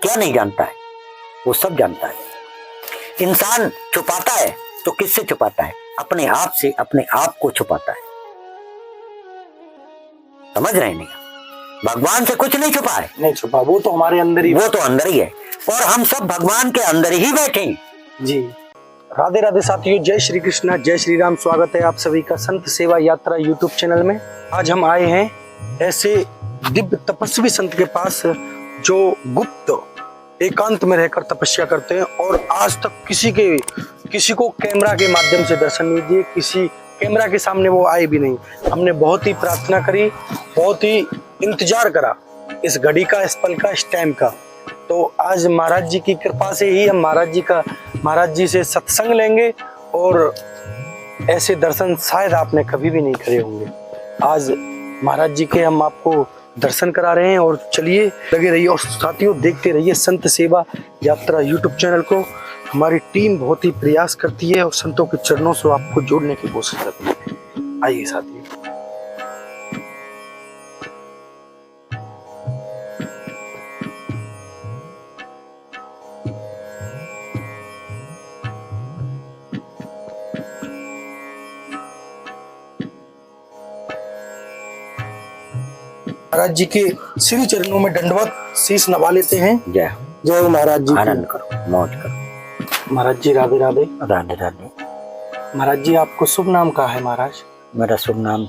क्या नहीं जानता है, वो सब जानता है। इंसान छुपाता है तो किससे छुपाता है? अपने आप से, अपने आप को छुपाता है। समझ रहे नहीं? भगवान से कुछ नहीं छुपा है, नहीं छुपा, वो तो हमारे अंदर ही, वो तो अंदर ही है और हम सब भगवान के अंदर ही बैठे हैं। जी। राधे राधे साथियों, जय श्री कृष्णा, जय श्री राम। स्वागत है आप सभी का संत सेवा यात्रा यूट्यूब चैनल में। आज हम आए हैं ऐसे दिव्य तपस्वी संत के पास जो गुप्त एकांत में रहकर तपस्या करते हैं और आज तक किसी को कैमरा के माध्यम से दर्शन नहीं दिए, किसी कैमरा के सामने वो आए भी नहीं। हमने बहुत ही प्रार्थना करी, बहुत ही इंतजार करा इस घड़ी का, इस पल का, इस टाइम का। तो आज महाराज जी की कृपा से ही हम महाराज जी से सत्संग लेंगे और ऐसे दर्शन शायद आपने कभी भी नहीं करे होंगे। आज महाराज जी के हम आपको दर्शन करा रहे हैं और चलिए लगे रहिए और साथियों देखते रहिए संत सेवा यात्रा यूट्यूब चैनल को। हमारी टीम बहुत ही प्रयास करती है और संतों के चरणों से आपको जोड़ने की कोशिश करती है। आइए साथियों। महाराज जी के श्री चरणों में दंडवत शीश नवा लेते हैं। जय जय हो महाराज जी। आनंद करो, मौज करो। महाराज जी राधे राधे। राधे राधे। महाराज जी आपको शुभ नाम कहा है महाराज? मेरा शुभ नाम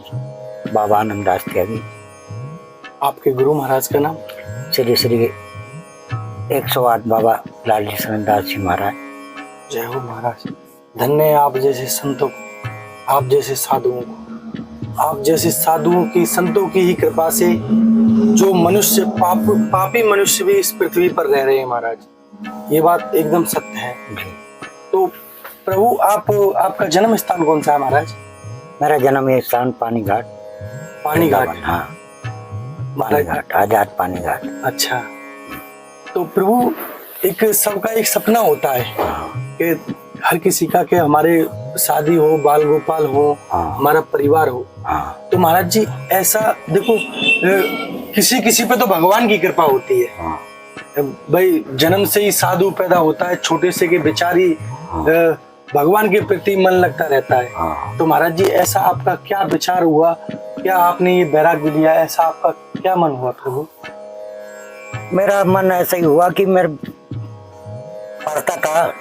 बाबा आनंद दास त्यागी। आपके गुरु महाराज का नाम? श्री श्री 108 बाबा लालजी शरण दास जी महाराज। जय हो महाराज। धन्य है आप जैसे संतों, आप जैसे साधुओं को, आप जैसे साधुओं की, संतों की ही कृपा से जो मनुष्य पापी मनुष्य भी इस पृथ्वी पर रह रहे हैं महाराज। ये बात एकदम सत्य है। तो प्रभु आपका जन्म स्थान कौन सा है महाराज? मेरा जन्म स्थान पानी घाट। पानी घाट? हाँ, पानी घाट, आजाद पानी घाट। अच्छा। तो प्रभु एक सबका एक सपना होता है कि हर किसी का कि हमारे शादी हो, बाल गोपाल हो, हमारा परिवार हो। तो महाराज जी ऐसा देखो, किसी पे तो भगवान की कृपा होती है भाई, जन्म से ही साधु पैदा होता है, छोटे से के बेचारी भगवान के प्रति मन लगता रहता है। तो महाराज जी ऐसा आपका क्या विचार हुआ, क्या आपने ये वैराग्य लिया, ऐसा आपका क्या मन हुआ प्रभु? मेरा मन ऐसा ही हुआ कि मैं पढ़ता था,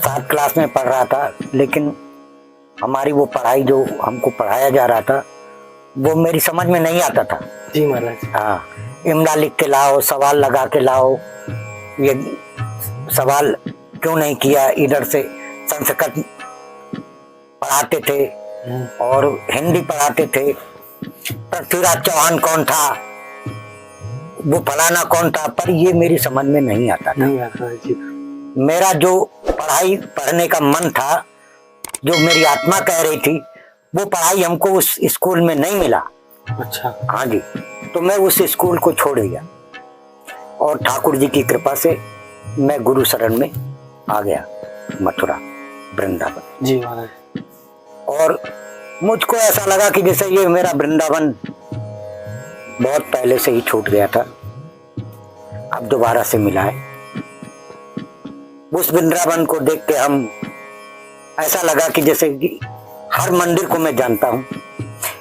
7 क्लास में पढ़ रहा था, लेकिन हमारी वो पढ़ाई जो हमको पढ़ाया जा रहा था वो मेरी समझ में नहीं आता था। जी महाराज। हाँ, इमला लिख के लाओ, सवाल लगा के लाओ, ये सवाल क्यों नहीं किया। इधर से संस्कृत पढ़ाते थे और हिंदी पढ़ाते थे। पृथ्वीराज चौहान कौन था, वो फलाना कौन था, पर ये मेरी समझ में नहीं आता था। मेरा जो पढ़ने का मन था, जो मेरी आत्मा कह रही थी, वो पढ़ाई हमको उस स्कूल में नहीं मिला। अच्छा। हाँ जी। तो मैं उस स्कूल को छोड़ दिया और ठाकुर जी की कृपा से मैं गुरु शरण में आ गया, मथुरा, वृंदावन। जी महाराज। और मुझको ऐसा लगा कि जैसे ये मेरा वृंदावन बहुत पहले से ही छूट गया था, अब दोबारा से मिला है। उस वृंदावन को देख के हम ऐसा लगा कि जैसे कि हर मंदिर को मैं जानता हूँ।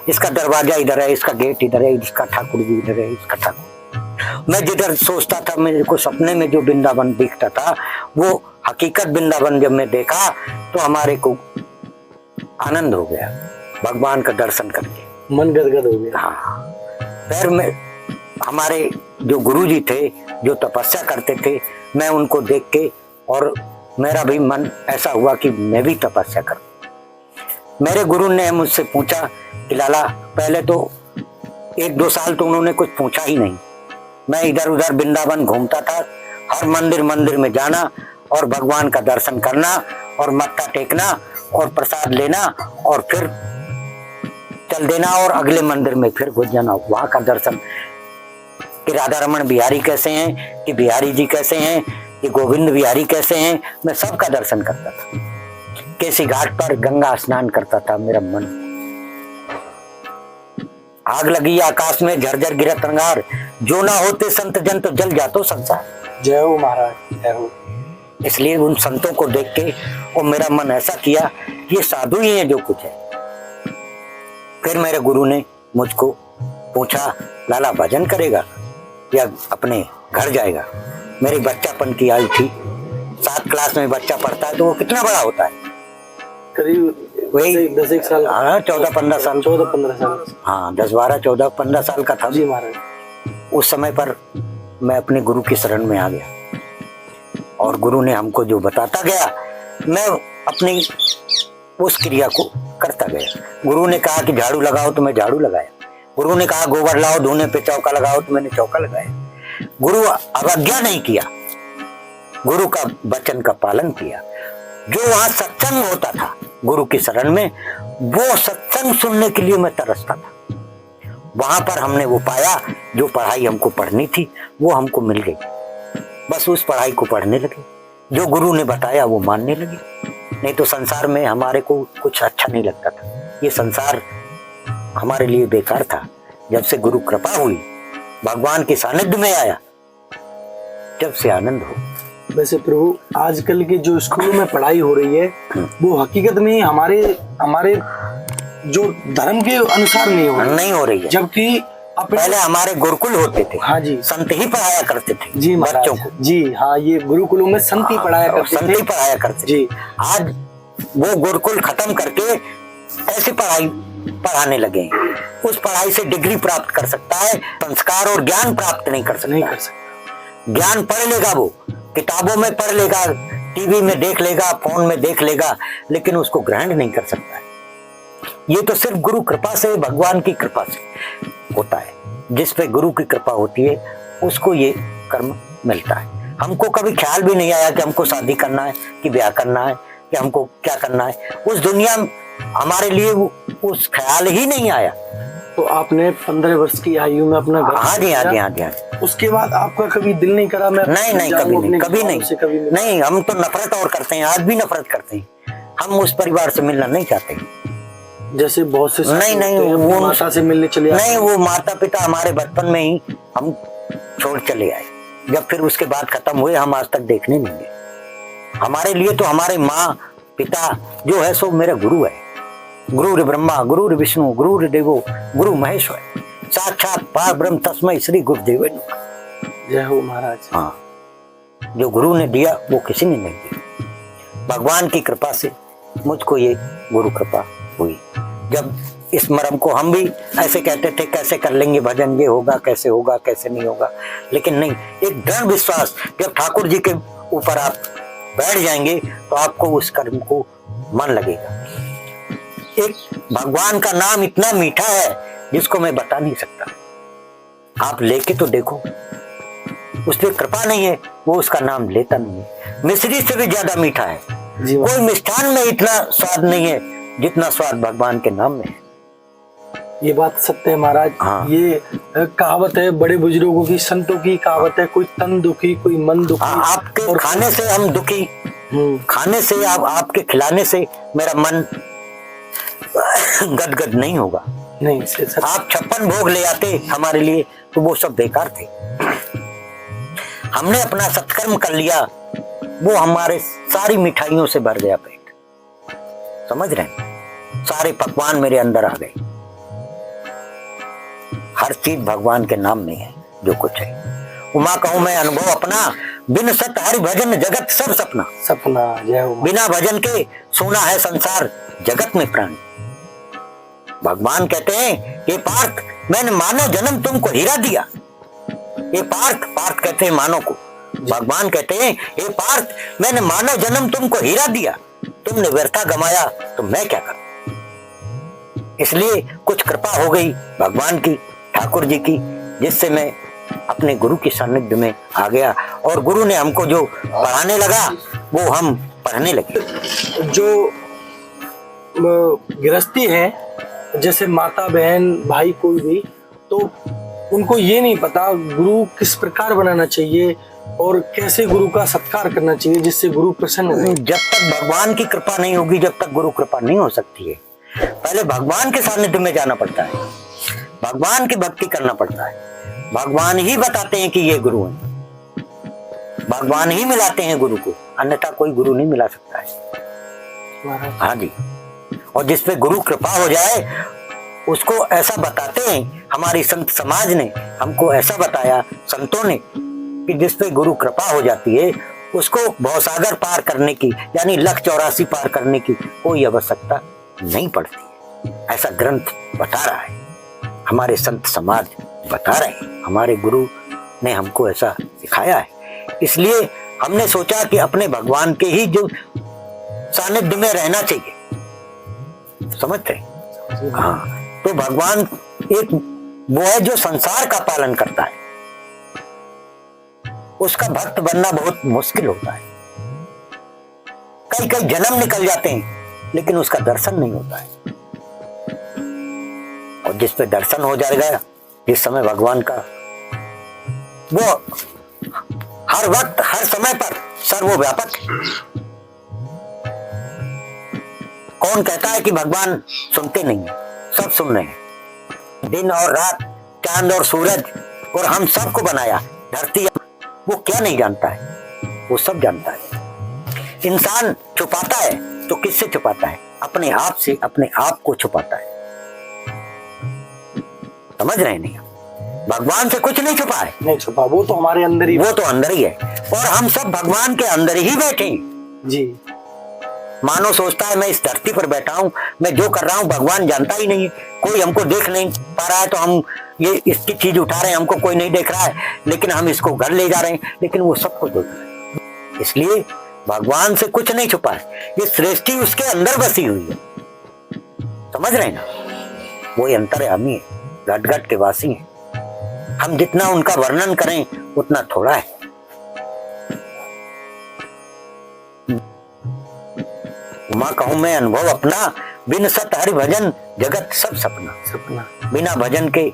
इसका दरवाजा इधर है, इसका गेट इधर है, इसका ठाकुर जी इधर है, इसका ठाकुर। मैं जिधर सोचता था, मेरे को सपने में जो वृंदावन दिखता था, वो हकीकत वृंदावन जब मैं देखा तो हमारे को आनंद हो गया भगवान का दर्शन करके, मन गदगद हो गया। हाँ। फिर मैं, हमारे जो गुरु जी थे जो तपस्या करते थे, मैं उनको देख के और मेरा भी मन ऐसा हुआ कि मैं भी तपस्या करूं। मेरे गुरु ने मुझसे पूछा कि लाला, पहले तो 1-2 साल तो उन्होंने कुछ पूछा ही नहीं। मैं इधर उधर वृंदावन घूमता था, हर मंदिर में जाना और भगवान का दर्शन करना और मत्था टेकना और प्रसाद लेना और फिर चल देना और अगले मंदिर में फिर घुस जाना, वहां का दर्शन कि राधा रमन बिहारी कैसे हैं, कि बिहारी जी कैसे हैं, कि गोविंद बिहारी कैसे हैं, मैं सबका दर्शन करता था। केसी घाट पर गंगा स्नान करता था। मेरा मन आग लगी आकाश में, झरझर गिरत अंगार, जो ना होते संत जन तो जल जातो संसार। जय हो महाराज, जय हो। इसलिए उन संतों को देख के और मेरा मन ऐसा किया कि ये साधु ही है जो कुछ है। फिर मेरे गुरु ने मुझको पूछा, लाला भजन करेगा या अपने घर जाएगा? मेरी बच्चापन की आयु थी, 7 क्लास में बच्चा पढ़ता है तो वो कितना बड़ा होता है? करीब वही 10 साल। हाँ, 14-15 साल। 14-15 साल। हाँ, 10-12-14-15 साल का था जी महाराज। उस समय पर। मैं अपने गुरु की शरण में आ गया और गुरु ने हमको जो बताता गया मैं अपनी उस क्रिया को करता गया। गुरु ने कहा कि झाड़ू लगाओ तो मैं झाड़ू लगाया। गुरु ने कहा गोबर लाओ धोने पे चौका लगाओ तो मैंने चौका लगाया। गुरु अवज्ञा नहीं किया, गुरु का वचन का पालन किया। जो वहां सत्संग होता था गुरु की शरण में, वो सत्संग सुनने के लिए मैं तरसता था। वहां पर हमने वो पाया, जो पढ़ाई हमको पढ़नी थी वो हमको मिल गई। बस उस पढ़ाई को पढ़ने लगे, जो गुरु ने बताया वो मानने लगे। नहीं तो संसार में हमारे को कुछ अच्छा नहीं लगता था। ये संसार हमारे लिए बेकार था। जब से गुरु कृपा हुई, भगवान के सानिध्य में आया, जब से आनंद हो। वैसे प्रभु, आजकल के जो स्कूलों में पढ़ाई हो रही है वो हकीकत में हमारे जो धर्म के अनुसार नहीं हो रही है। जबकि पहले हमारे गुरुकुल होते थे। हाँ जी, संत ही पढ़ाया करते थे जी बच्चों को। जी हाँ, ये गुरुकुलों में संत ही पढ़ाया करते थे। संत ही पढ़ाया करते जी। आज वो गुरुकुल खत्म करके ऐसी पढ़ाई पढ़ाने लगे हैं। उस पढ़ाई से डिग्री प्राप्त कर सकता है, संस्कार और ज्ञान प्राप्त नहीं कर सकता। ज्ञान पढ़ लेगा, वो किताबों में पढ़ लेगा, टीवी में देख लेगा, फोन में देख लेगा, लेकिन उसको ग्रहण नहीं कर सकता है। ये तो सिर्फ गुरु कृपा से, भगवान की कृपा से होता है। जिस पे गुरु की कृपा होती है उसको ये कर्म मिलता है। हमको कभी ख्याल भी नहीं आया कि हमको शादी करना है, कि ब्याह करना है, कि हमको क्या करना है। उस दुनिया में हमारे लिए उस ख्याल ही नहीं आया। तो आपने 15 वर्ष की आयु में अपना घर, हाँ जी, हाँ जी, हाँ जी, हाँ जी। उसके बाद आपका कभी दिल नहीं करा मैं नहीं, कभी नहीं। हम तो नफरत और करते हैं, आज भी नफरत करते हैं। हम उस परिवार से मिलना नहीं चाहते। जैसे बहुत से नहीं, वो माता से मिलने चले नहीं, वो माता पिता हमारे बचपन में ही हम छोड़ चले आए। जब फिर उसके बाद खत्म हुए, हम आज तक देखने नहीं गए। हमारे लिए तो हमारे माँ पिता जो है सो मेरा गुरु है। गुरु ब्रह्मा, गुरु विष्णु, गुरु देवो, गुरु महेश्वर, साक्षात पार ब्रह्म तस्मै श्री गुरुदेव नमः। जय हो महाराज। हाँ, जो गुरु ने दिया वो किसी ने नहीं दिया। भगवान की कृपा से मुझको ये गुरु कृपा हुई। जब इस मरम को हम भी ऐसे कहते थे, कैसे कर लेंगे भजन, ये होगा कैसे होगा, कैसे नहीं होगा, लेकिन नहीं, एक दृढ़ विश्वास। जब ठाकुर जी के ऊपर आप बैठ जाएंगे तो आपको उस कर्म को मन लगेगा। एक भगवान का नाम इतना मीठा है जिसको मैं बता नहीं सकता। आप लेके तो देखो, उस पर कृपा नहीं है, वो उसका नाम लेता नहीं है। मिश्री से भी ज्यादा मीठा है। कोई मिष्ठान में इतना स्वाद नहीं है जितना स्वाद भगवान के नाम में है। ये बात सत्य है महाराज। हाँ। ये कहावत है बड़े बुजुर्गों की, संतों की कहावत है, कोई तन दुखी कोई मन दुखी। आपके खाने से हम दुखी, खाने से आपके खिलाने से मेरा मन गदगद नहीं होगा। नहीं, आप 56 भोग ले आते हमारे लिए तो वो सब बेकार थे। हमने अपना सत्कर्म कर लिया, वो हमारे सारी मिठाइयों से भर गया पेट। समझ रहे हैं? सारे पकवान मेरे अंदर आ गए। हर चीज भगवान के नाम में है जो कुछ है। उमा कहूं मैं अनुभव अपना, बिन सत हरि भजन जगत सब सपना। सपना। जय हो। बिना भजन के सोना है संसार जगत में प्राण। भगवान कहते हैं, ये पार्थ मैंने मानव जन्म तुमको हीरा दिया। ये पार्थ कहते हैं मानव को। भगवान कहते हैं, ये पार्थ मैंने मानव जन्म तुमको हीरा दिया, तुमने व्यर्था गमाया तो मैं क्या करूं। इसलिए कुछ कृपा हो गई भगवान की, ठाकुर जी की, जिससे मैं अपने गुरु की सानिध्य में आ गया और गुरु ने हमको जो पढ़ाने लगा वो हम पढ़ने लगे। जो गृहस्थी है, जैसे माता बहन भाई कोई भी, तो उनको ये नहीं पता गुरु किस प्रकार बनाना चाहिए और कैसे गुरु का सत्कार करना चाहिए जिससे गुरु प्रसन्न हो। जब तक भगवान की कृपा नहीं होगी, जब तक गुरु कृपा नहीं हो सकती है। पहले भगवान के सानिध्य में जाना पड़ता है। भगवान की भक्ति करना पड़ता है। भगवान ही बताते हैं कि ये गुरु है, भगवान ही मिलाते हैं गुरु को, अन्यथा कोई गुरु नहीं मिला सकता है। हाँ जी। और जिसपे गुरु कृपा हो जाए उसको ऐसा बताते हैं, हमारी संत समाज ने हमको ऐसा बताया, संतों ने, कि जिसपे गुरु कृपा हो जाती है उसको भवसागर पार करने की, यानी लख 84 पार करने की कोई आवश्यकता नहीं पड़ती। ऐसा ग्रंथ बता रहा है, हमारे संत समाज बता रहे हैं, हमारे गुरु ने हमको ऐसा सिखाया है। इसलिए हमने सोचा कि अपने भगवान के ही जो सानिध्य में रहना चाहिए, समझते हैं? हाँ, तो भगवान एक वो है जो संसार का पालन करता है, उसका भक्त बनना बहुत मुश्किल होता है। कई कई जन्म निकल जाते हैं लेकिन उसका दर्शन नहीं होता है। और जिस पे दर्शन हो जाएगा जिस समय भगवान का, वो हर वक्त हर समय पर सर्वव्यापक है। कौन कहता है कि भगवान सुनते नहीं है? सब सुन रहे हैं। दिन और रात, चांद और सूरज और हम सबको बनाया, धरती, वो क्या नहीं जानता है? वो सब जानता है। इंसान छुपाता है तो किससे छुपाता है? अपने आप से, अपने आप को छुपाता है। समझ रहे नहीं? भगवान से कुछ नहीं छुपा है, नहीं छुपा, वो तो हमारे अंदर ही, वो तो अंदर ही है। और हम सब भगवान के अंदर ही बैठे हैं जी। मानो सोचता है मैं इस धरती पर बैठा हूं, मैं जो कर रहा हूं भगवान जानता ही नहीं है। कोई हमको देख नहीं पा रहा है तो हम ये इसकी चीज उठा रहे हैं, हमको कोई नहीं देख रहा है, लेकिन हम इसको घर ले जा रहे हैं, लेकिन वो सब कुछ देख रहा है। इसलिए भगवान से कुछ नहीं छुपा है, ये सृष्टि उसके अंदर बसी हुई है। समझ रहे ना? वो अंतर्यामी है, घट घट के वासी है। हम जितना उनका वर्णन करें उतना थोड़ा है। माँ कहूं मैं अनुभव अपना, बिन सत हरि भजन जगत सब सपना। सपना। बिना भजन के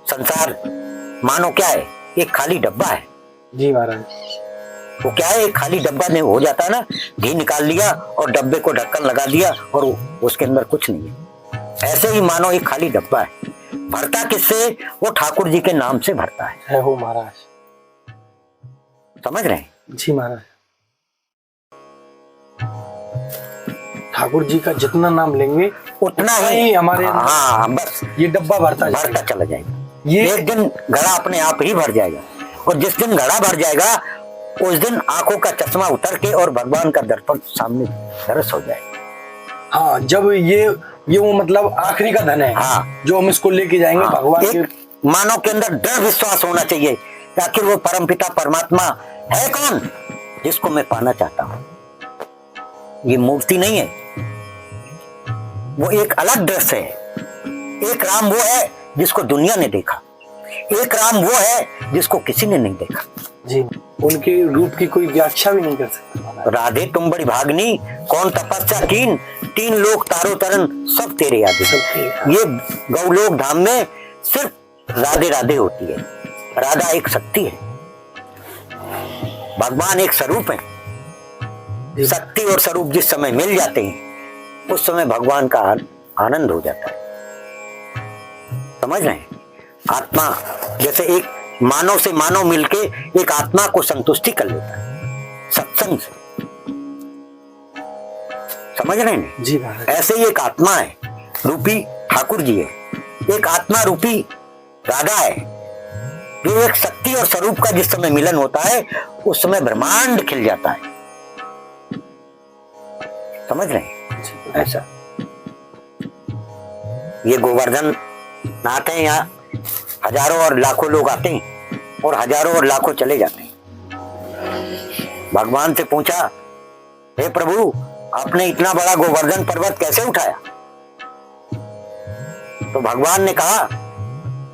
संसार मानो क्या है? एक खाली डब्बा है। जी महाराज। वो क्या है? एक खाली डब्बा में हो जाता है ना, घी निकाल लिया और डब्बे को ढक्कन लगा दिया और उसके अंदर कुछ नहीं है। ऐसे ही मानो एक खाली डब्बा है। भरता किससे? वो ठाकुर जी के नाम से भरता है। जय हो महाराज। समझ रहे हैं? जी महाराज। ठाकुर जी का जितना नाम लेंगे उतना ही हमारे, हाँ बस ये डब्बा भरता चला जाएगा। ये एक दिन घड़ा अपने आप ही भर जाएगा। और जिस दिन घड़ा भर जाएगा उस दिन आंखों का चश्मा उतर के और भगवान का दर्पण सामने दरस हो जाएगा। हाँ, जब ये वो मतलब आखिरी का धन है। हाँ, जो हम इसको लेके जाएंगे। हाँ, भगवान के मानव के अंदर दृढ़ विश्वास होना चाहिए कि आखिर वो परमपिता परमात्मा है कौन जिसको मैं पाना चाहता हूँ। ये मूर्ति नहीं है, वो एक अलग दृश्य है। एक राम वो है जिसको दुनिया ने देखा, एक राम वो है जिसको किसी ने नहीं देखा। जी, उनके रूप की कोई व्याख्या भी नहीं कर सकता। राधे तुम बड़ी भागनी, कौन तपस्या कीन, तीन लोग तारो तरन सब तेरे याद। ये गौलोक धाम में सिर्फ राधे राधे होती है। राधा एक शक्ति है, भगवान एक स्वरूप है। शक्ति और स्वरूप जिस समय मिल जाते हैं उस समय भगवान का आनंद हो जाता है। समझ रहे हैं? आत्मा जैसे एक मानव से मानव मिलके एक आत्मा को संतुष्टि कर लेता है सत्संग से। समझ रहे हैं? जी महाराज। ऐसे ही एक आत्मा है रूपी ठाकुर जी है, एक आत्मा रूपी राधा है, जो एक शक्ति और स्वरूप का जिस समय मिलन होता है उस समय ब्रह्मांड खिल जाता है। समझ रहे हैं? ऐसा ये गोवर्धन नाथ है, यहाँ हजारों और लाखों लोग आते हैं और हजारों और लाखों चले जाते हैं। भगवान से पूछा, हे प्रभु आपने इतना बड़ा गोवर्धन पर्वत कैसे उठाया? तो भगवान ने कहा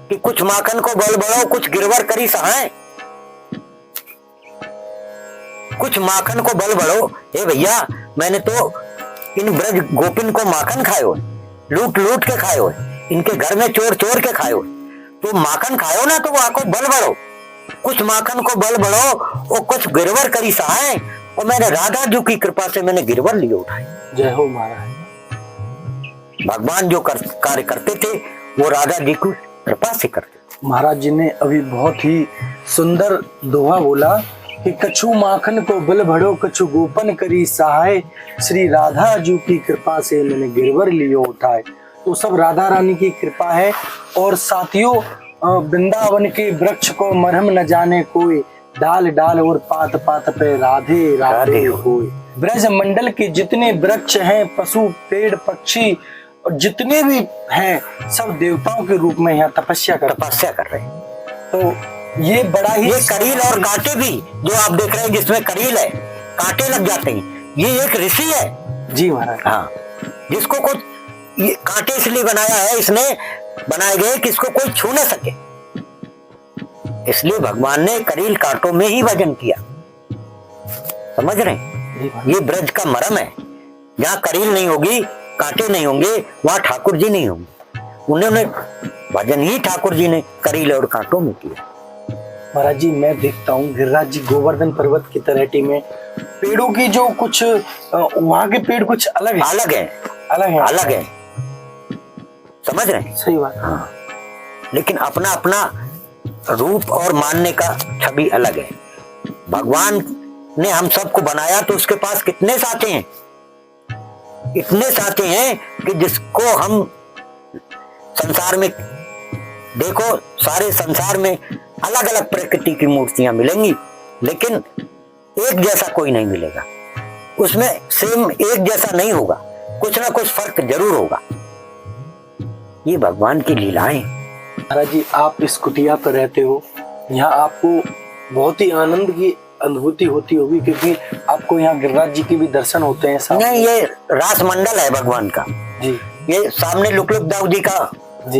कि कुछ माखन को बल बढ़ो, कुछ गिरवर करी सहाय। कुछ माखन को बल बढ़ो, हे भैया मैंने तो इन ब्रज गोपिन को माखन खाए हो, लूट लूट के खाए हो, इनके घर में चोर चोर के खाए हो, तो माखन खाओ ना तो वहां को बल बढ़ो। कुछ माखन को बल बढ़ो और कुछ गिरवर करी सहाय, और मैंने राधा जी की कृपा से मैंने गिरवर लिए उठाए। जय हो महाराज। भगवान जो कार्य करते थे वो राधा जी की कृपा से करते। महाराज जी ने अभी बहुत ही सुंदर दोहा बोला कि कछु माखन को बल भड़ो कछु गोपन करी सहाय, श्री राधा जी की कृपा से मैंने गिरवर लियो उठाए। तो सब राधा रानी की कृपा है। और साथियों, वृंदावन के वृक्ष को मरहम न जाने कोई, डाल डाल और पात पात पे राधे राधे होए। ब्रज मंडल के जितने वृक्ष हैं, पशु पेड़ पक्षी और जितने भी हैं, सब देवताओं के रूप में यहाँ तपस्या कर रहे हैं। तो ये बड़ा ही, ये करील और कांटे भी जो आप देख रहे हैं, जिसमें करील है, कांटे लग जाते हैं, ये एक ऋषि है। जी महाराज। हाँ, जिसको कुछ ये कांटे इसलिए बनाया है, इसने बनाए गए कि इसको कोई छू न सके, इसलिए भगवान ने करील कांटों में ही भजन किया। समझ रहे हैं? ये ब्रज का मरम है। जहाँ करील नहीं होगी, कांटे नहीं होंगे, वहां ठाकुर जी नहीं होंगे। उन्होंने भजन ही ठाकुर जी ने करील और कांटों में किया। महाराज जी, मैं देखता हूँ गिरिराज जी गोवर्धन पर्वत की तलहटी में पेड़ों की जो कुछ वहाँ के पेड़ कुछ अलग है। अलग है, अलग है, अलग है। समझ रहे हैं? सही बात। हाँ, लेकिन अपना अपना रूप और मानने का छवि अलग है। भगवान ने हम सबको बनाया तो उसके पास कितने साथी हैं, इतने साथी हैं कि जिसको हम संसार में देखो, सारे संसार में अलग अलग प्रकृति की मूर्तियां मिलेंगी, लेकिन एक जैसा कोई नहीं मिलेगा। उसमें सेम एक जैसा नहीं होगा, कुछ ना कुछ फर्क जरूर होगा। ये भगवान की लीलाएं। महाराज जी, आप इस कुटिया पर रहते हो, यहाँ आपको बहुत ही आनंद की अनुभूति होती होगी, क्योंकि आपको यहाँ गिरिराज जी के भी दर्शन होते हैं। नहीं, ये रास मंडल है भगवान का जी। ये सामने लुकलुकदाऊ जी का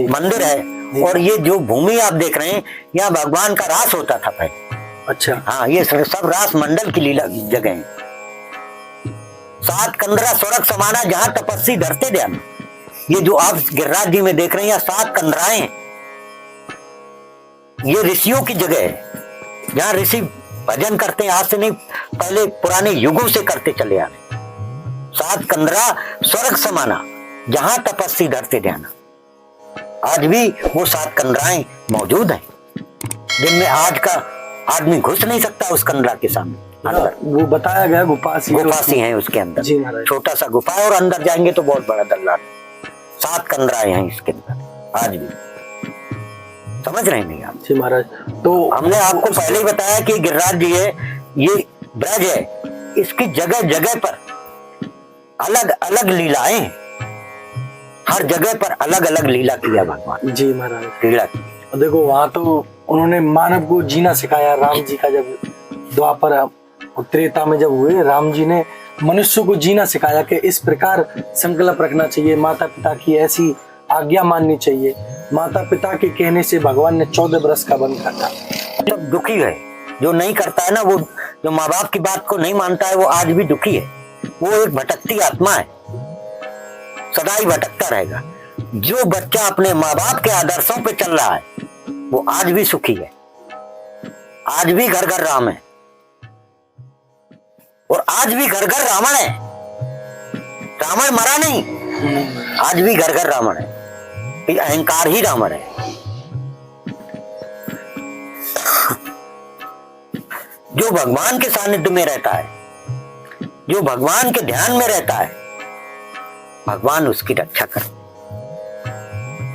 मंदिर है, और ये जो भूमि आप देख रहे हैं, यहाँ भगवान का रास होता था पहले। अच्छा। हाँ, ये सब रास मंडल की लीला जगह है। 7 कंदरा स्वर्ग समाना, जहाँ तपस्वी धरते ध्यान। ये जो आप गिरिराज जी में देख रहे हैं, यहाँ 7 कंदराएं, ये ऋषियों की जगह है, जहाँ ऋषि भजन करते हैं। आज से नहीं, पहले पुराने युगों से करते चले आ रहे। 7 कंदरा स्वर्ग समाना, जहां तपस्वी धरते ध्यान। आज भी वो 7 कंदराएं मौजूद हैं, जिनमें आज का आदमी घुस नहीं सकता उस कंदरा के सामने। अंदर वो बताया गया गुफासी हैं उसके अंदर। जी महाराज। छोटा सा गुफा है और अंदर जाएंगे तो बहुत बड़ा दरबार। 7 कंदराएं हैं इसके अंदर आज भी। समझ रहे हैं आप? जी महाराज। तो हमने आपको पहले ही बताया कि गिरिराज जी है, ये ब्रज है, इसकी जगह जगह पर अलग अलग लीलाएं, हर जगह पर अलग अलग लीला किया भगवान। जी महाराज। लीला देखो, वहां तो उन्होंने मानव को जीना सिखाया। राम जी का जब द्वापर त्रेता में जब हुए, राम जी ने मनुष्य को जीना सिखाया कि इस प्रकार संकल्प रखना चाहिए, माता पिता की ऐसी आज्ञा माननी चाहिए। माता पिता के कहने से भगवान ने 14 बरस का वन काटा। सब दुखी है, जो नहीं करता है ना, वो जो माँ बाप की बात को नहीं मानता है, वो आज भी दुखी है। वो एक भटकती आत्मा है, सदा ही भटकता रहेगा। जो बच्चा अपने माँ बाप के आदर्शों पे चल रहा है, वो आज भी सुखी है। आज भी घर घर राम है, और आज भी घर घर रावण है। रावण मरा नहीं, आज भी घर घर रावण है। अहंकार ही रावण है। जो भगवान के सानिध्य में रहता है, जो भगवान के ध्यान में रहता है, भगवान उसकी रक्षा कर।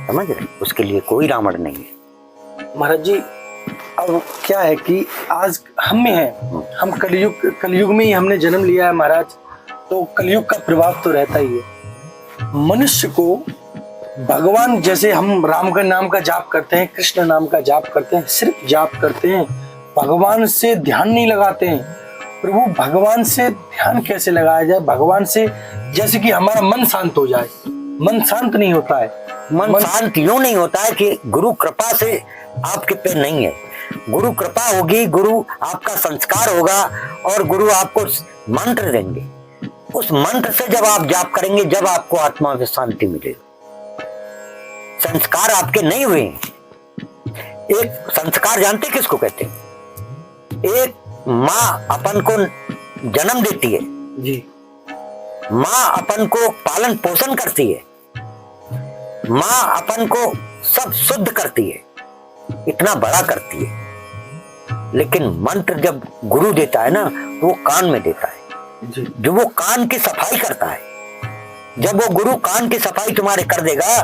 समझ रहे? उसके लिए कोई रावण नहीं है। महाराज जी, अब क्या है कि आज हम में है, हम कलयुग में ही हमने जन्म लिया है महाराज, तो कलयुग का प्रभाव तो रहता ही है। मनुष्य को भगवान, जैसे हम राम का नाम का जाप करते हैं, कृष्ण नाम का जाप करते हैं, सिर्फ जाप करते हैं, भगवान से ध्यान नहीं लगाते हैं। प्रभु, भगवान से ध्यान कैसे लगाया जाए? भगवान से जैसे कि हमारा मन शांत हो जाए। मन शांत नहीं होता है। मन शांत यूं नहीं होता है कि गुरु कृपा से आपके पे नहीं है। गुरु कृपा होगी, गुरु आपका संस्कार होगा, और गुरु आपको मंत्र देंगे। उस मंत्र से जब आप जाप करेंगे, जब आपको आत्मा में शांति मिलेगी। संस्कार आपके नहीं हुए। एक संस्कार जानते किसको कहते हैं? एक माँ अपन को जन्म देती है जी, माँ अपन को पालन पोषण करती है, माँ अपन को सब शुद्ध करती है, इतना बड़ा करती है, लेकिन मंत्र जब गुरु देता है ना तो वो कान में देता है जी। जो वो कान की सफाई करता है। जब वो गुरु कान की सफाई तुम्हारे कर देगा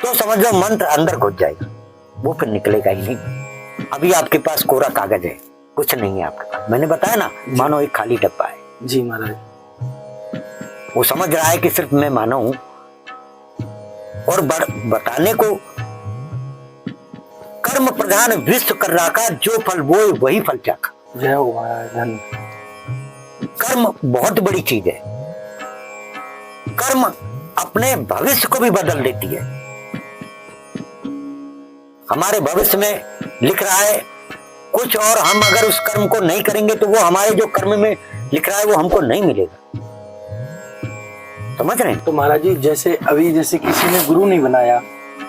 तो समझ लो मंत्र अंदर घुस जाएगा, वो फिर निकलेगा ही नहीं। अभी आपके पास कोरा कागज है, कुछ नहीं है आपके पास, मैंने बताया ना, मानो एक खाली डब्बा है। जी महाराज। वो समझ रहा है कि सिर्फ मैं मानो हूं, और बताने को कर्म प्रधान विश्व कर रहा का, जो फल बोए वही फल चाखा। जय हो महाराज, धन्य। कर्म बहुत बड़ी चीज है। कर्म अपने भविष्य को भी बदल देती है। हमारे भविष्य में लिख रहा है कुछ, और हम अगर उस कर्म को नहीं करेंगे तो वो हमारे जो कर्म में लिख रहा है वो हमको नहीं मिलेगा। समझ रहे हैं? तो महाराज जी जैसे अभी जैसे किसी ने गुरु नहीं बनाया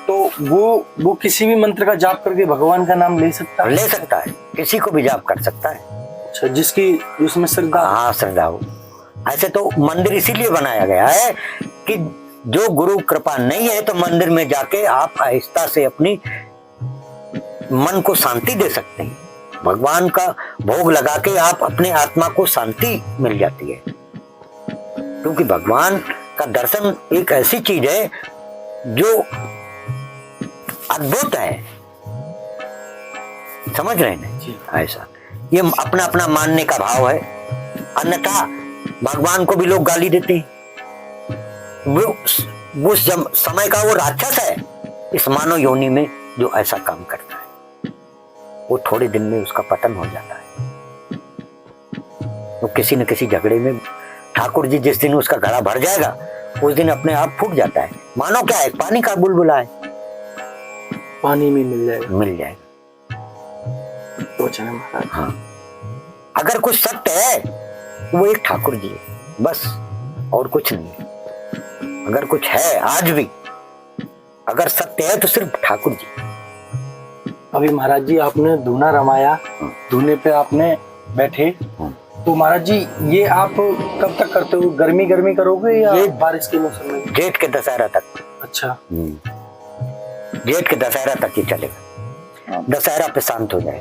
तो वो किसी भी मंत्र का जाप करके भगवान का नाम ले सकता है? ले सकता है, किसी को भी जाप कर सकता है। अच्छा, जिसकी उसमें श्रद्धा। हाँ, श्रद्धा हो। ऐसे तो मंदिर इसीलिए बनाया गया है कि जो गुरु कृपा नहीं है तो मंदिर में जाके आप आहिस्ता से अपनी मन को शांति दे सकते हैं। भगवान का भोग लगा के आप अपने आत्मा को शांति मिल जाती है, क्योंकि भगवान का दर्शन एक ऐसी चीज है जो अद्भुत है। समझ रहे हैं ना? ऐसा ये अपना अपना मानने का भाव है, अन्यथा भगवान को भी लोग गाली देते हैं। वो समय का वो राक्षस है इस मानव योनि में जो ऐसा काम करता है, वो थोड़े दिन में उसका पतन हो जाता है। वो किसी न किसी झगड़े में ठाकुर जी जिस दिन उसका घड़ा भर जाएगा उस दिन अपने आप फूट जाता है। मानो क्या है, पानी का बुलबुला है, पानी में मिल जाएगा। मिल जाएगा। हाँ, अगर कुछ सत्य है वो एक ठाकुर जी है, बस, और कुछ नहीं है। अगर कुछ है आज भी, अगर सत्य है तो सिर्फ ठाकुर जी। अभी महाराज जी आपने धूना रमाया, धूने पे आपने बैठे, तो महाराज जी ये आप कब तक करते हो? गर्मी गर्मी करोगे या बारिश के मौसम में? जेठ के दशहरा तक। अच्छा, जेठ के दशहरा तक ही चलेगा। दशहरा पे शांत हो जाए,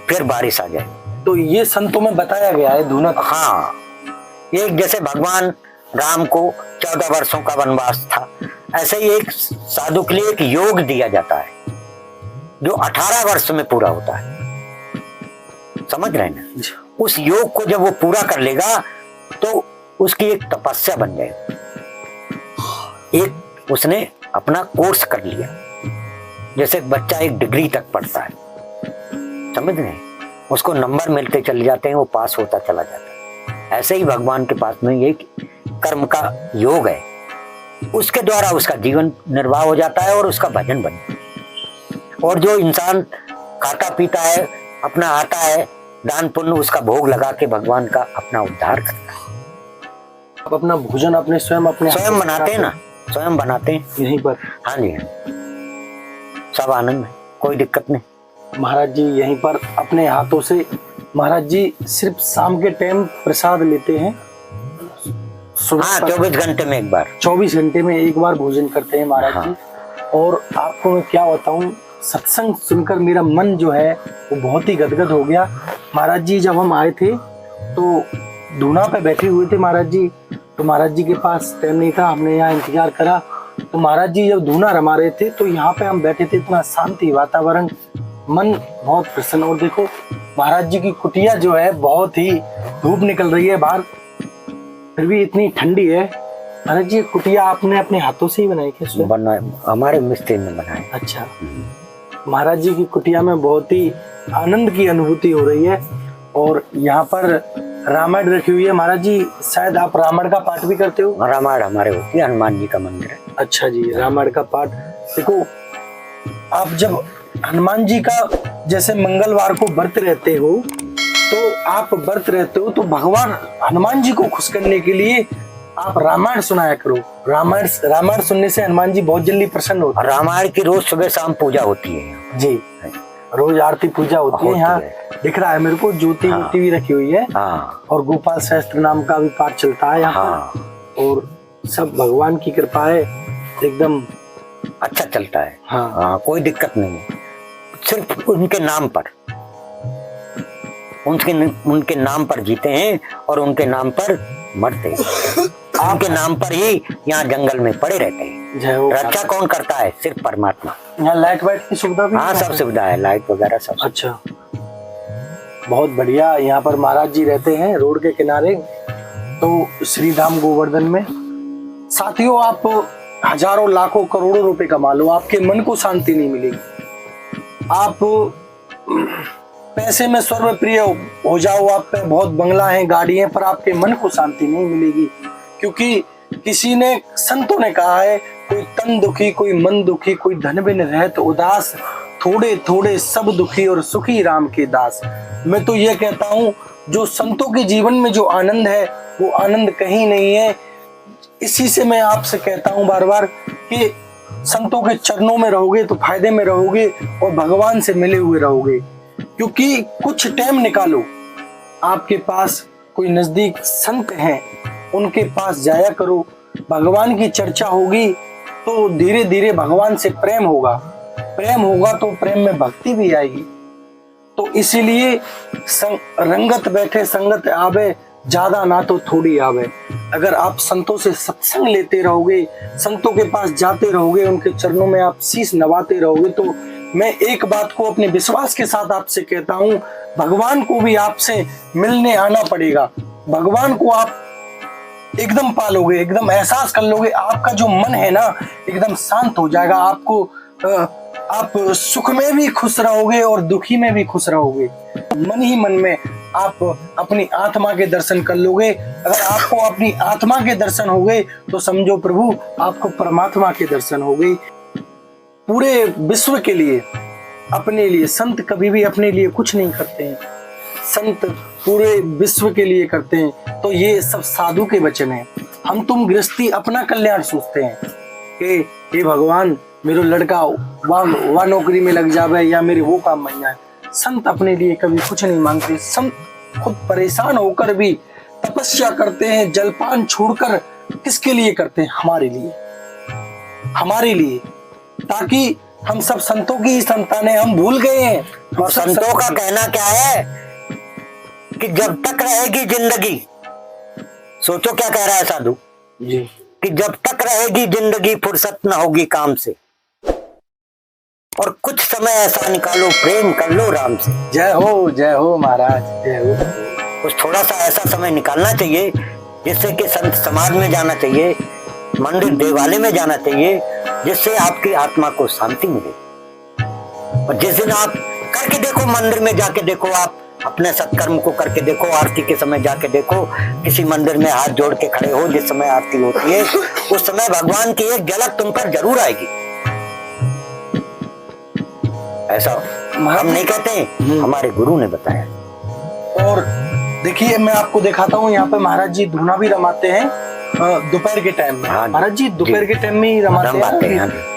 फिर बारिश आ जाए। तो ये संतों में बताया गया है धूना। हाँ, ये जैसे भगवान राम को 14 वर्षों का वनवास था, ऐसे ही एक साधु के लिए एक योग दिया जाता है जो 18 वर्ष में पूरा होता है। समझ रहे हैं ना? उस योग को जब वो पूरा कर लेगा तो उसकी एक तपस्या बन जाएगी। एक उसने अपना कोर्स कर लिया, जैसे बच्चा एक डिग्री तक पढ़ता है, समझ रहे हैं? उसको नंबर मिलते चले जाते हैं, वो पास होता चला जाता है। ऐसे ही भगवान के पास में ये कर्म का योग है, उसके द्वारा उसका जीवन निर्वाह हो जाता है और उसका भजन बन जाता है। और जो इंसान खाता पीता है, अपना आता है, दान पुण्य उसका भोग लगा के भगवान का अपना उद्धार करता है। आप अपना भोजन अपने स्वयं बनाते हैं ना, स्वयं बनाते हैं यहीं पर। हाँ जी, हाँ, सब आनंद है, कोई दिक्कत नहीं। महाराज जी यहीं पर अपने हाथों से, महाराज जी सिर्फ शाम के टाइम प्रसाद लेते हैं? हाँ, 24 घंटे में एक बार। 24 घंटे में एक बार भोजन करते हैं महाराज जी। और आपको मैं क्या बताऊं, सत्संग सुनकर मेरा मन जो है वो बहुत ही गदगद हो गया। महाराज जी जब हम आए थे तो धूना पे बैठे हुए थे महाराज जी, तो महाराज जी के पास टाइम नहीं था, हमने यहाँ इंतजार करा। तो महाराज जी जब धूना रमा रहे थे तो यहाँ पे हम बैठे थे, इतना शांति वातावरण, मन बहुत प्रसन्न। और देखो महाराज जी की कुटिया जो है, बहुत ही धूप निकल रही है बाहर, फिर भी इतनी ठंडी है। महाराज जी कुटिया आपने अपने हाथों से ही बनाई क्या? बनाए, हमारे मिस्त्री ने बनाए। अच्छा, महाराज जी की कुटिया में बहुत ही आनंद की अनुभूति हो रही है। और यहाँ पर रामायण रखी हुई है। महाराज जी शायद आप रामायण का पाठ भी करते हो? रामायण हमारे होती है, हनुमान जी का मंदिर है। अच्छा जी, रामायण का पाठ। देखो आप जब हनुमान जी का जैसे मंगलवार को व्रत रहते हो, तो आप व्रत रहते हो तो भगवान हनुमान जी को खुश करने के लिए आप रामायण सुनाया करो। रामायण सुनने से हनुमान जी बहुत जल्दी प्रसन्न होते हैं। रामायण की रोज सुबह शाम पूजा होती है जी, रोज आरती पूजा होती है। यहाँ दिख रहा है मेरे को, ज्योति भी रखी हुई है। और गोपाल सहस्त्र नाम का भी पाठ चलता है यहाँ। और सब भगवान की कृपा है। एकदम अच्छा चलता है। हाँ। हाँ, कोई दिक्कत नहीं है। सिर्फ उनके नाम पर, उनके नाम पर जीते हैं और उनके नाम पर मरते हैं। उनके नाम पर ही यहाँ जंगल में पड़े रहते हैं। जय हो। रक्षा कौन करता है? सिर्फ परमात्मा। यहाँ लाइट वाइट की सुविधा भी? हाँ, सब सुविधा है, लाइट वगैरह सब। अच्छा, बहुत बढ़िया। यहाँ पर महाराज जी रहते हैं रोड के किनारे, तो श्री धाम गोवर्धन में। साथियों, आप हजारों लाखों करोड़ों रुपए कमा लो, आपके मन को शांति नहीं मिलेगी। आप पैसे में स्वर्ग प्रिय हो जाओ, आप पे बहुत बंगला है, गाड़ी है, पर आपके मन को शांति नहीं मिलेगी। क्योंकि किसी ने, संतों ने कहा है, कोई तन दुखी, कोई मन दुखी, कोई धन बिन रहत उदास, थोड़े थोड़े सब दुखी और सुखी राम के दास। मैं तो ये कहता हूँ, जो संतों के जीवन में जो आनंद है वो आनंद कहीं नहीं है। इसी से मैं आपसे कहता हूँ बार बार कि संतों के चरणों में रहोगे तो फायदे में रहोगे और भगवान से मिले हुए रहोगे। क्योंकि कुछ टाइम निकालो, आपके पास कोई नजदीक संत हैं, उनके पास जाया करो। भगवान की चर्चा होगी तो धीरे धीरे भगवान से प्रेम होगा, प्रेम होगा तो प्रेम में भक्ति भी आएगी। तो इसीलिए रंगत बैठे संगत आवे, ज्यादा ना तो थोड़ी आवे। अगर आप संतों से सत्संग लेते रहोगे, संतों के पास जाते रहोगे, उनके चरणों में आप शीश नवाते रहोगे, तो मैं एक बात को अपने विश्वास के साथ आपसे कहता हूँ, भगवान को भी आपसे मिलने आना पड़ेगा। भगवान को आप एकदम पालोगे, एकदम एहसास कर लोगे, आपका जो मन है ना एकदम शांत हो जाएगा। आपको आप सुख में भी खुश रहोगे और दुखी में भी खुश रहोगे। मन ही मन में आप अपनी आत्मा के दर्शन कर लोगे। अगर आपको अपनी आत्मा के दर्शन हो गए तो समझो प्रभु आपको परमात्मा के दर्शन हो गए। पूरे विश्व के लिए, अपने लिए, संत कभी भी अपने लिए कुछ नहीं करते हैं, संत पूरे विश्व के लिए करते हैं। तो ये सब साधु के वचन हैं। हम तुम गृहस्थी अपना कल्याण सोचते हैं कि हे भगवान मेरा लड़का वह नौकरी में लग जावे या मेरे वो काम बन जाए। संत अपने लिए कभी कुछ नहीं मांगते। संत खुद परेशान होकर भी तपस्या करते हैं, जलपान छोड़कर। किसके लिए करते हैं? हमारे लिए, हमारे लिए, ताकि हम सब संतों की ही संतानें, हम भूल गए हैं। और संतों का कहना क्या है कि जब तक रहेगी जिंदगी, सोचो क्या कह रहा है साधु जी, कि जब तक रहेगी जिंदगी फुर्सत न होगी काम से, और कुछ समय ऐसा निकालो प्रेम कर लो राम से। जय हो महाराज, जय हो। कुछ थोड़ा सा ऐसा समय निकालना चाहिए जिससे कि संत समाज में जाना चाहिए, मंदिर देवालय में जाना चाहिए, जिससे आपकी आत्मा को शांति मिले। और जिस दिन आप करके देखो, मंदिर में जाके देखो, आप अपने सत्कर्म को करके देखो, आरती के समय जाके देखो, किसी मंदिर में हाथ जोड़ के खड़े हो, जिस समय आरती होती है उस समय भगवान की एक झलक तुम पर जरूर आएगी। ऐसा हम नहीं कहते, हमारे गुरु ने बताया। और देखिए मैं आपको दिखाता हूँ, यहाँ पे महाराज जी धूना भी रमाते हैं दोपहर के टाइम में। महाराज जी दोपहर के टाइम में ही रमाते हैं।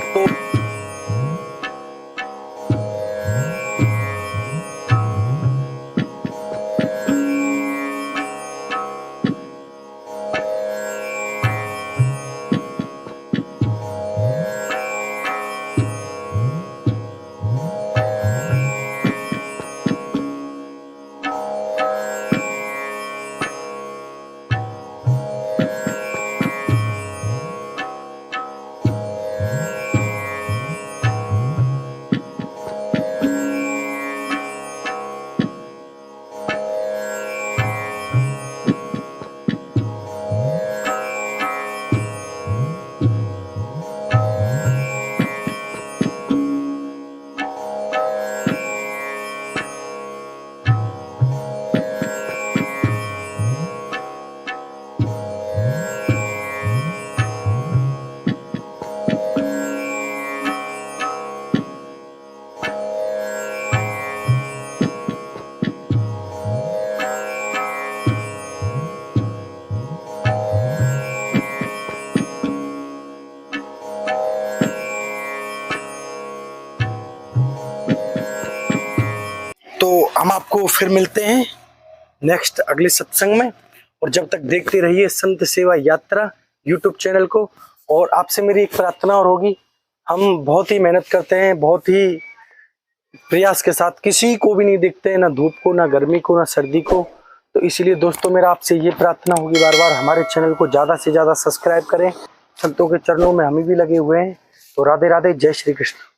तो हम आपको फिर मिलते हैं नेक्स्ट अगले सत्संग में। और जब तक देखते रहिए संत सेवा यात्रा यूट्यूब चैनल को। और आपसे मेरी एक प्रार्थना और होगी, हम बहुत ही मेहनत करते हैं, बहुत ही प्रयास के साथ, किसी को भी नहीं देखते हैं, ना धूप को, ना गर्मी को, ना सर्दी को। तो इसीलिए दोस्तों मेरा आपसे ये प्रार्थना होगी बार बार, हमारे चैनल को ज़्यादा से ज़्यादा सब्सक्राइब करें। संतों के चरणों में हम भी लगे हुए हैं। तो राधे राधे, जय श्री कृष्ण।